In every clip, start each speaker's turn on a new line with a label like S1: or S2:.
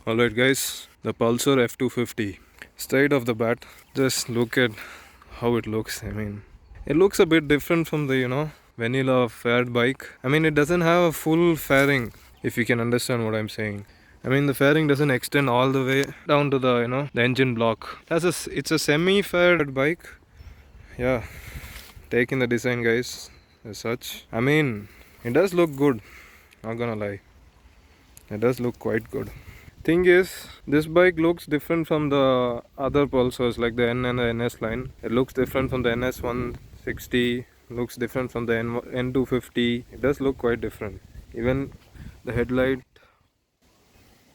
S1: Alright guys, the Pulsar F250. Straight off the bat, just look at how it looks. It looks a bit different from the, vanilla faired bike. It doesn't have a full fairing, if you can understand what I'm saying. The fairing doesn't extend all the way down to the, the engine block. It's a semi-faired bike. Yeah, taking the design guys as such. It does look good, not gonna lie. It does look quite good. Thing is, this bike looks different from the other Pulsars like the N and the NS line. It looks different from the NS 160, looks different from the N250. It does look quite different. Even the headlight,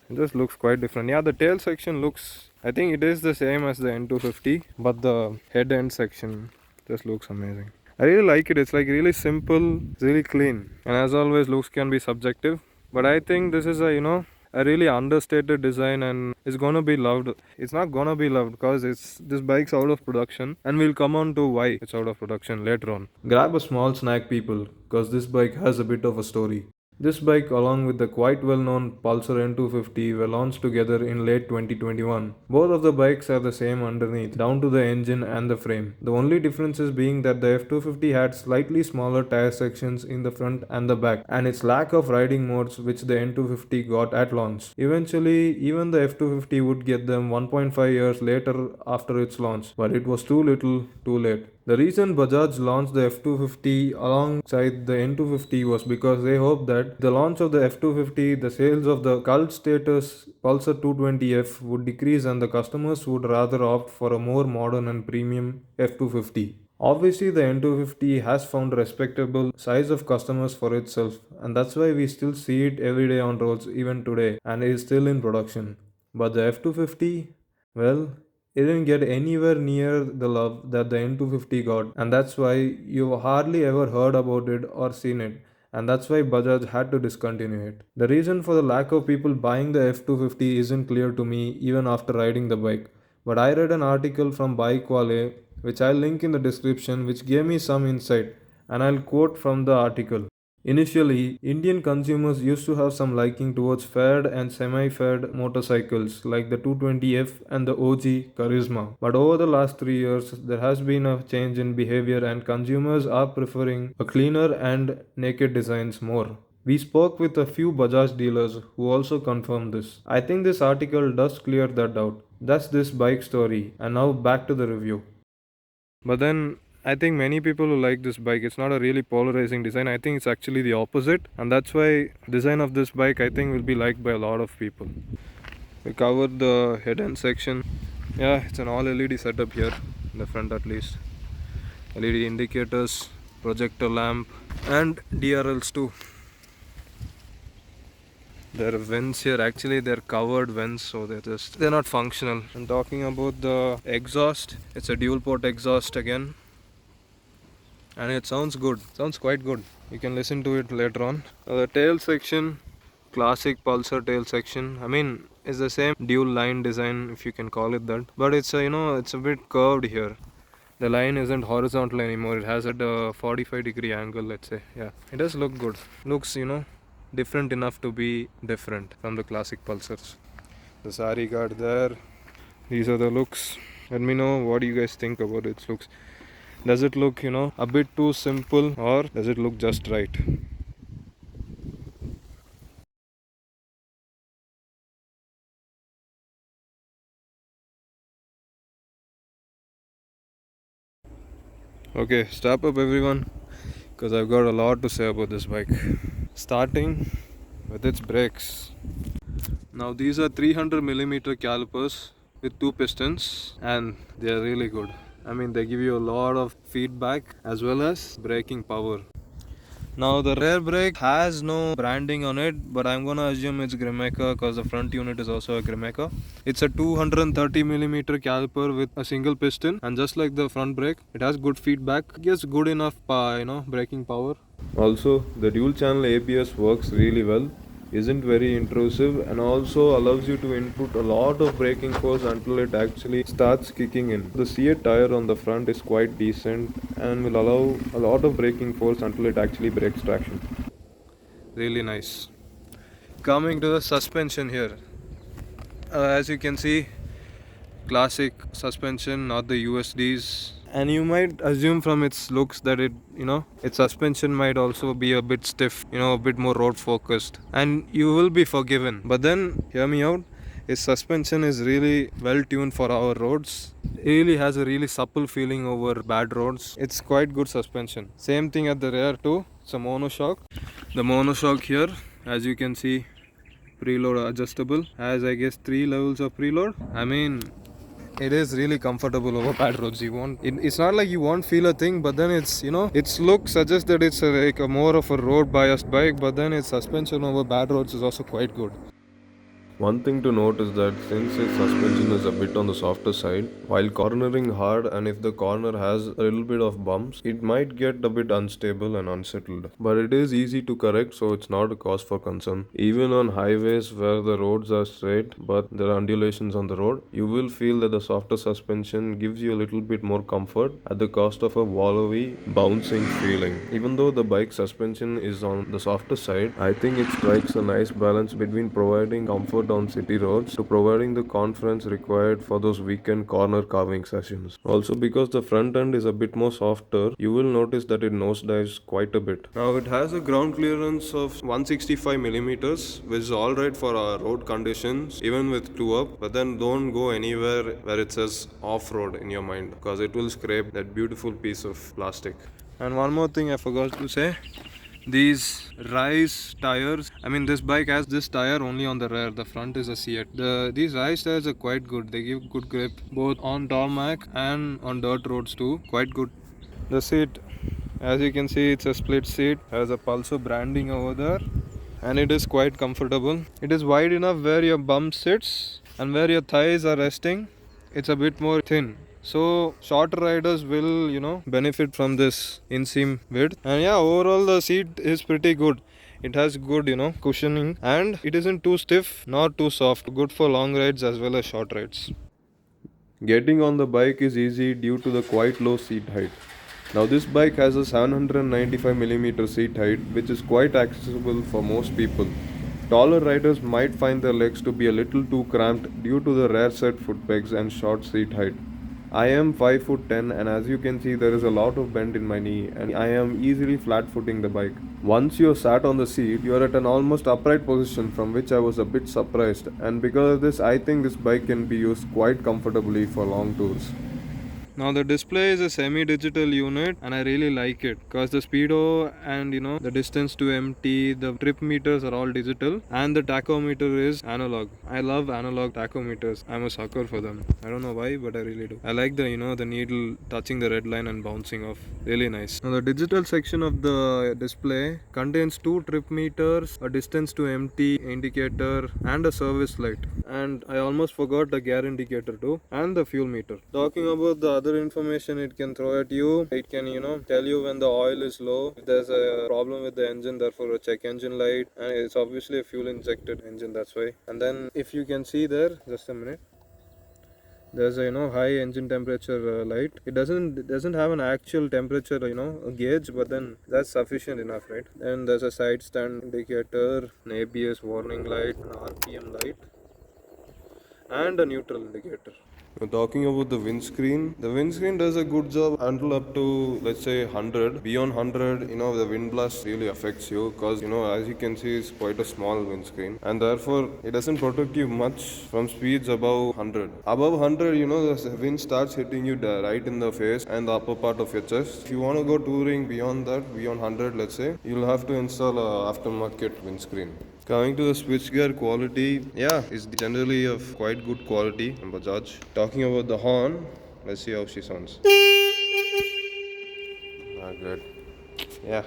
S1: it just looks quite different. Yeah, the tail section looks, I think it is the same as the N250, but the head end section just looks amazing. I really like it. It's like really simple, really clean. And as always, looks can be subjective. But I think this is a really understated design and it's gonna be loved. It's not gonna be loved because this bike's out of production, and we'll come on to why it's out of production later on. Grab a small snack, people, because this bike has a bit of a story. This bike, along with the quite well known Pulsar N250, were launched together in late 2021. Both of the bikes are the same underneath, down to the engine and the frame. The only differences being that the F250 had slightly smaller tire sections in the front and the back, and its lack of riding modes which the N250 got at launch. Eventually, even the F250 would get them 1.5 years later after its launch, but it was too little, too late. The reason Bajaj launched the F250 alongside the N250 was because they hoped that the launch of the F250, the sales of the cult status Pulsar 220F would decrease and the customers would rather opt for a more modern and premium F250. Obviously, the N250 has found a respectable size of customers for itself, and that's why we still see it every day on roads even today and is still in production. But the F250, well, it didn't get anywhere near the love that the N250 got, and that's why you've hardly ever heard about it or seen it, and that's why Bajaj had to discontinue it. The reason for the lack of people buying the F250 isn't clear to me even after riding the bike, but I read an article from Bikequale, which I'll link in the description, which gave me some insight, and I'll quote from the article. Initially, Indian consumers used to have some liking towards faired and semi-faired motorcycles like the 220F and the OG Charisma. But over the last 3 years, there has been a change in behavior and consumers are preferring a cleaner and naked designs more. We spoke with a few Bajaj dealers who also confirmed this. I think this article does clear that doubt. That's this bike story, and now back to the review. But then I think many people who like this bike, it's not a really polarizing design. I think it's actually the opposite, and that's why design of this bike I think will be liked by a lot of people. We covered the head end section. Yeah, it's an all LED setup here in the front at least. LED indicators, projector lamp, and DRLs too. There are vents here. Actually, they're covered vents, so they're not functional. I'm talking about the exhaust. It's a dual port exhaust again, and it sounds good. Sounds quite good. You can listen to it later on. The tail section, classic Pulsar tail section. It's the same dual line design, if you can call it that, but it's it's a bit curved here. The line isn't horizontal anymore. It has a 45-degree angle, let's say. Yeah, it does look good. Looks different enough to be different from the classic Pulsars. The sari guard there. These are the looks. Let me know what you guys think about its looks. Does it look a bit too simple, or does it look just right? Okay, stop up everyone, because I've got a lot to say about this bike. Starting with its brakes. Now these are 300mm calipers with 2 pistons, and they are really good. They give you a lot of feedback as well as braking power. Now the rear brake has no branding on it, but I'm gonna assume it's Grimeca because the front unit is also a Grimeca. It's a 230mm caliper with a single piston, and just like the front brake, it has good feedback, gives good enough braking power. Also, the dual channel ABS works really well, isn't very intrusive, and also allows you to input a lot of braking force until it actually starts kicking in. The C8 tire on the front is quite decent and will allow a lot of braking force until it actually breaks traction. Really nice. Coming to the suspension here. As you can see, classic suspension, not the USDs. And you might assume from its looks that its suspension might also be a bit stiff, a bit more road focused, and you will be forgiven. But then, hear me out, its suspension is really well tuned for our roads. It really has a really supple feeling over bad roads. It's quite good suspension. Same thing at the rear too. It's a monoshock. The monoshock here, as you can see, preload adjustable, has I guess 3 levels of preload. I mean, it is really comfortable over bad roads. It's not like you won't feel a thing, but then its look suggests that it's like a more of a road biased bike, but then its suspension over bad roads is also quite good. One thing to note is that since its suspension is a bit on the softer side, while cornering hard and if the corner has a little bit of bumps, it might get a bit unstable and unsettled. But it is easy to correct, so it's not a cause for concern. Even on highways where the roads are straight but there are undulations on the road, you will feel that the softer suspension gives you a little bit more comfort at the cost of a wallowy, bouncing feeling. Even though the bike suspension is on the softer side, I think it strikes a nice balance between providing comfort on city roads to providing the confidence required for those weekend corner carving sessions. Also, because the front end is a bit more softer, you will notice that it nosedives quite a bit. Now, it has a ground clearance of 165 millimeters, which is alright for our road conditions, even with 2 up. But then don't go anywhere where it says off road in your mind, because it will scrape that beautiful piece of plastic. And one more thing I forgot to say. These rise tires, I mean this bike has this tire only on the rear, the front is a C8. These rise tires are quite good, they give good grip both on tarmac and on dirt roads too, quite good. The seat, as you can see, it's a split seat, has a Pulsar branding over there, and it is quite comfortable. It is wide enough where your bum sits and where your thighs are resting, it's a bit more thin. So shorter riders will, benefit from this inseam width. And yeah, overall the seat is pretty good. It has good, cushioning, and it isn't too stiff nor too soft. Good for long rides as well as short rides. Getting on the bike is easy due to the quite low seat height. Now this bike has a 795mm seat height, which is quite accessible for most people. Taller riders might find their legs to be a little too cramped due to the rare set foot pegs and short seat height. I am 5 foot 10 and as you can see there is a lot of bend in my knee and I am easily flat footing the bike. Once you are sat on the seat, you are at an almost upright position from which I was a bit surprised, and because of this I think this bike can be used quite comfortably for long tours. Now the display is a semi-digital unit and I really like it because the speedo and the distance to empty, the trip meters are all digital and the tachometer is analog. I love analog tachometers. I'm a sucker for them. I don't know why, but I really do. I like the needle touching the red line and bouncing off. Really nice. Now the digital section of the display contains 2 trip meters, a distance to empty indicator and a service light. And I almost forgot the gear indicator too and the fuel meter. Talking about the other information it can throw at you, it can tell you when the oil is low, if there's a problem with the engine, therefore a check engine light, and it's obviously a fuel injected engine, that's why. And then if you can see there, just a minute, there's a high engine temperature light. It doesn't have an actual temperature a gauge, but then that's sufficient enough, right? Then there's a side stand indicator, an ABS warning light, an RPM light, and a neutral indicator. Talking about the windscreen does a good job until up to let's say 100. Beyond 100, the wind blast really affects you because as you can see, it's quite a small windscreen, and therefore it doesn't protect you much from speeds above 100. Above 100, the wind starts hitting you right in the face and the upper part of your chest. If you want to go touring beyond that, beyond 100, let's say, you'll have to install a aftermarket windscreen. Coming to the switchgear quality, yeah, it's generally of quite good quality from Bajaj. Talking about the horn, let's see how she sounds. Good. Yeah.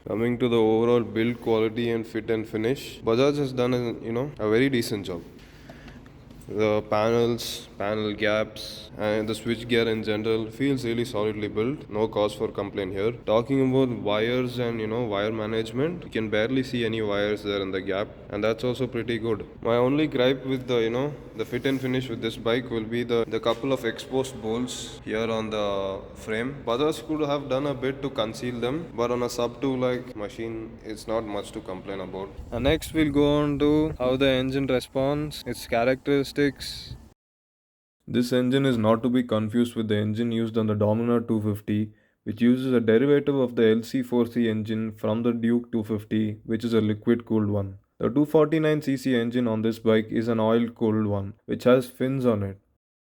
S1: Coming to the overall build quality and fit and finish, Bajaj has done a very decent job. The panels, panel gaps, and the switch gear in general feels really solidly built. No cause for complaint here. Talking about wires and wire management, you can barely see any wires there in the gap, and that's also pretty good. My only gripe with the fit and finish with this bike will be the couple of exposed bolts here on the frame. Bajaj could have done a bit to conceal them, but on a sub 2 like machine, it's not much to complain about. And next we'll go on to how the engine responds, its characteristics. This engine is not to be confused with the engine used on the Dominar 250, which uses a derivative of the LC4C engine from the Duke 250, which is a liquid cooled one. The 249cc engine on this bike is an oil cooled one, which has fins on it.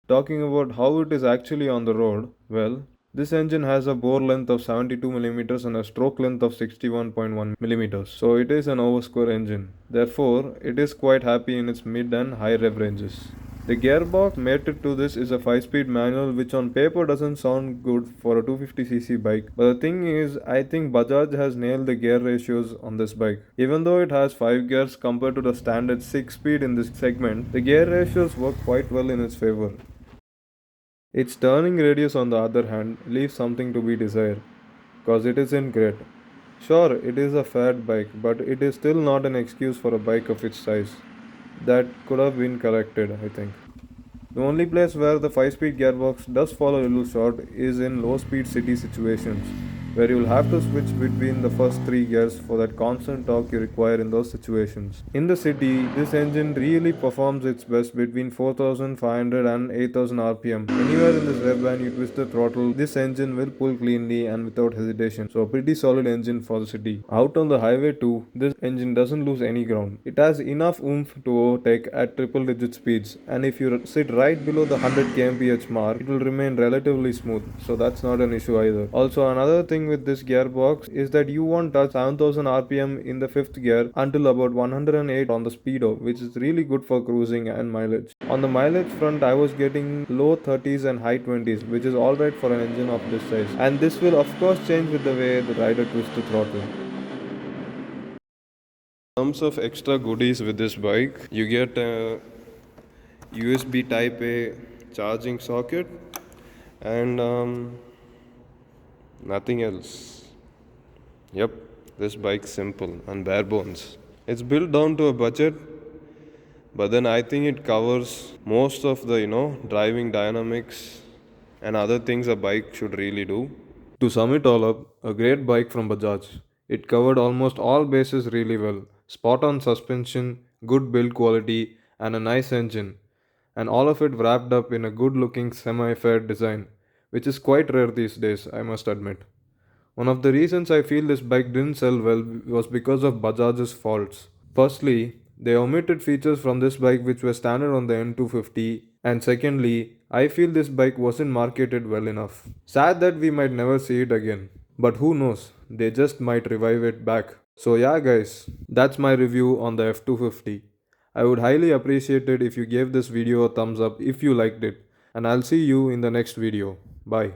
S1: Talking about how it is actually on the road, well, this engine has a bore length of 72 millimeters and a stroke length of 61.1 millimeters, so it is an overscore engine. Therefore, it is quite happy in its mid and high rev ranges. The gearbox mated to this is a 5-speed manual, which on paper doesn't sound good for a 250cc bike. But the thing is, I think Bajaj has nailed the gear ratios on this bike. Even though it has 5 gears compared to the standard 6 speed in this segment, the gear ratios work quite well in its favor. Its turning radius, on the other hand, leaves something to be desired, cause it isn't great. Sure, it is a fat bike, but it is still not an excuse for a bike of its size. That could have been corrected, I think. The only place where the 5-speed gearbox does fall a little short is in low-speed city situations, where you'll have to switch between the first 3 gears for that constant torque you require in those situations. In the city, this engine really performs its best between 4500 and 8000 rpm. Anywhere in this rev band you twist the throttle, this engine will pull cleanly and without hesitation. So a pretty solid engine for the city. Out on the highway too, this engine doesn't lose any ground. It has enough oomph to overtake at triple digit speeds, and if you sit right below the 100 kmph mark, it will remain relatively smooth, so that's not an issue either. Also, another thing with this gearbox is that you won't touch 7000 rpm in the 5th gear until about 108 on the speedo, which is really good for cruising and mileage. On the mileage front, I was getting low 30s and high 20s, which is alright for an engine of this size, and this will of course change with the way the rider twists the throttle. In terms of extra goodies with this bike, you get a USB Type A charging socket and nothing else. Yep, this bike's simple and bare bones. It's built down to a budget, but then I think it covers most of the driving dynamics and other things a bike should really do. To sum it all up, a great bike from Bajaj. It covered almost all bases really well. Spot on suspension, good build quality, and a nice engine. And all of it wrapped up in a good looking semi fair design, which is quite rare these days, I must admit. One of the reasons I feel this bike didn't sell well was because of Bajaj's faults. Firstly, they omitted features from this bike which were standard on the N250, and secondly, I feel this bike wasn't marketed well enough. Sad that we might never see it again, but who knows, they just might revive it back. So, yeah, guys, that's my review on the F250. I would highly appreciate it if you gave this video a thumbs up if you liked it, and I'll see you in the next video. Bye.